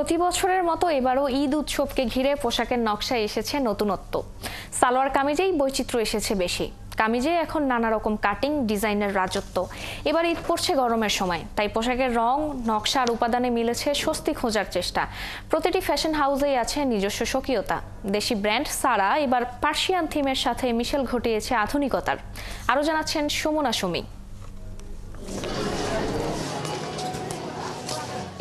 প্রতি বছরের মতো এবারও ঈদ উৎসবকে ঘিরে পোশাকের নকশায় এসেছে নতুনত্ব। সালোয়ার কামিজেই বৈচিত্র্য এসেছে বেশি। কামিজে এখন নানা রকম কাটিং ডিজাইনের রাজত্ব। এবার ঈদ পড়ছে গরমের সময়, তাই পোশাকের রং, নকশা আর উপাদানে মিলেছে স্বস্তি খোঁজার চেষ্টা। প্রতিটি ফ্যাশন হাউসেই আছে নিজস্ব স্বকীয়তা। দেশি ব্র্যান্ড সারা এবার পার্সিয়ান থিমের সাথে মিশেল ঘটিয়েছে আধুনিকতার। আরও জানাচ্ছেন সুমনা সুমি।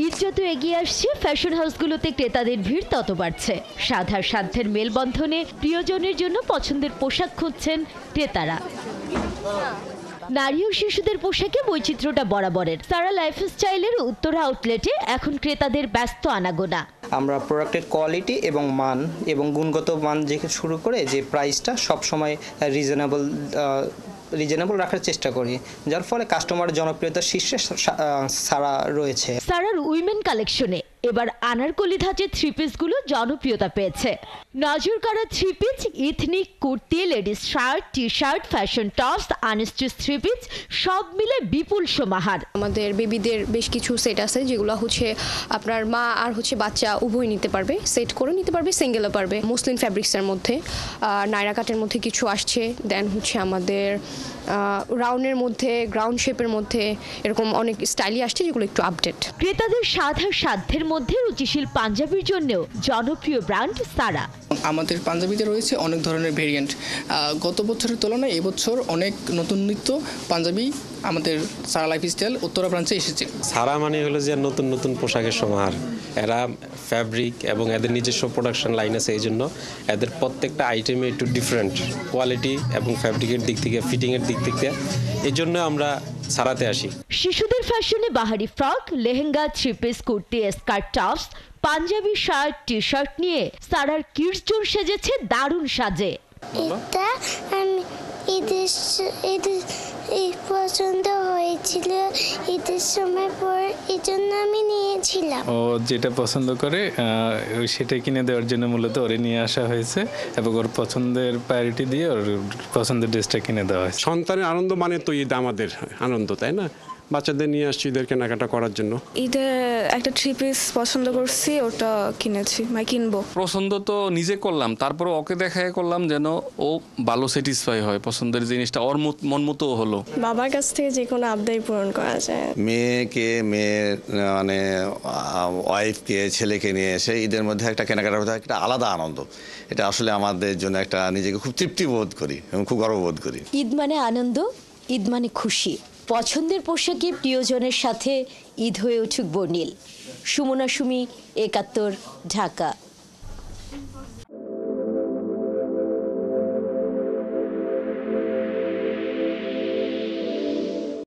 ঈদ যত এগিয়ে আসছে, ফ্যাশন হাউসগুলোতে ক্রেতাদের ভিড় তত বাড়ছে। সাধার সাধ্যের মেলবন্ধনে প্রিয়জনের জন্য পছন্দের পোশাক খুঁজছেন ক্রেতারা। নারী ও শিশুদের পোশাকে বৈচিত্র্যটা বরাবরের। সারা লাইফস্টাইলের উত্তরা আউটলেটে এখন ক্রেতাদের ব্যস্ত আনাগোনা। আমরা প্রোডাক্টের কোয়ালিটি এবং মান এবং গুণগত মান থেকে শুরু করে যে প্রাইসটা সবসময় রিজনেবল রাখার চেষ্টা করি, যার ফলে কাস্টমারের জনপ্রিয়তার শীর্ষে সারা রয়েছে। সারার উইমেন কালেকশনে এবার আনারকলি ধাঁচের থ্রি পিসগুলো জনপ্রিয়তা পেয়েছে। নজর কাড়া three piece, ethnic kurti, ladies shirt, T shirt, fashion tops, unstitch three piece সব মিলে বিপুল সমাহার। আমাদের বেবিদের বেশ কিছু সেট আছে যেগুলো হচ্ছে আপনার মা আর বাচ্চা উভয় নিতে পারবে, সেট করে নিতে পারবে, সিঙ্গেলও পারবে। মুসলিম ফ্যাব্রিক্সের মধ্যে নায়রা কাটের মধ্যে কিছু আসছে, দেন আমাদের রাউন্ডের মধ্যে, গ্রাউন্ড শেপের মধ্যে এরকম অনেক স্টাইলই আসছে যেগুলো একটু আপডেট। ক্রেতাদের সাধার সাধ্যের মধ্যে রুচিশীল পাঞ্জাবির জন্যও জনপ্রিয় ব্র্যান্ড সারা। আমাদের পাঞ্জাবিতে রয়েছে অনেক ধরনের ভেরিয়েন্ট। গত বছরের তুলনায় এবছর অনেক নতুন নিত্য পাঞ্জাবি আমাদের সারা লাইফস্টাইল উত্তরা ব্রাঞ্চে এসেছে। সারা মানে হলো যে নতুন নতুন পোশাকের সমাহার। এরা ফ্যাব্রিক এবং এদের নিজস্ব প্রোডাকশন লাইন আছে, এই জন্য এদের প্রত্যেকটা আইটেমে একটু ডিফারেন্ট কোয়ালিটি এবং ফ্যাব্রিকের দিক থেকে, ফিটিংয়ের দিক থেকে। এই জন্য আমরা সারাতে আসি। শিশুদের ফ্যাশনে বাহারি frock, lehenga, three piece, kurti, skirt, tops, Punjabi, shirt, T shirt নিয়ে সারার কিডস জোন সেজেছে দারুণ সাজে। এটা আমি ঈদ পছন্দ হয়েছিল, ঈদের সময় পর এই জন্য আমি নিয়েছিলাম। ও যেটা পছন্দ করে সেটা কিনে দেওয়ার জন্য মূলত ওরে নিয়ে আসা হয়েছে এবং ওর পছন্দের প্রায়োরিটি দিয়ে ওর পছন্দের ড্রেসটা কিনে দেওয়া হয়েছে। সন্তানের আনন্দ মানে তো ঈদ আমাদের আনন্দ, তাই না? বাচ্চাদের নিয়ে আসছি ঈদের কেনাকাটা করার জন্য। ঈদে একটা থ্রি পিস পছন্দ করছি, ওটা কিনেছি, কিনবো। পছন্দ তো নিজে করলাম, তারপর ওকে দেখায় করলাম যেন ও ভালো স্যাটিসফাই হয়, পছন্দের জিনিসটা ওর মন মতো হলো। বাবার কাছ থেকে যে কোনো আবদার পূরণ করা যায়। মেয়ের মানে ওয়াইফকে, ছেলেকে নিয়ে এসে ঈদের মধ্যে একটা কেনাকাটা করতে একটা আলাদা আনন্দ। এটা আসলে আমাদের জন্য একটা নিজেকে খুব তৃপ্তি বোধ করি এবং খুব গর্ববোধ করি। ঈদ মানে আনন্দ, ঈদ মানে খুশি। পছন্দের পোশাকে প্রিয়জনের সাথে ঈদ হয়ে উঠুক বর্ণিল। সুমনা সুমি, ৭১, ঢাকা।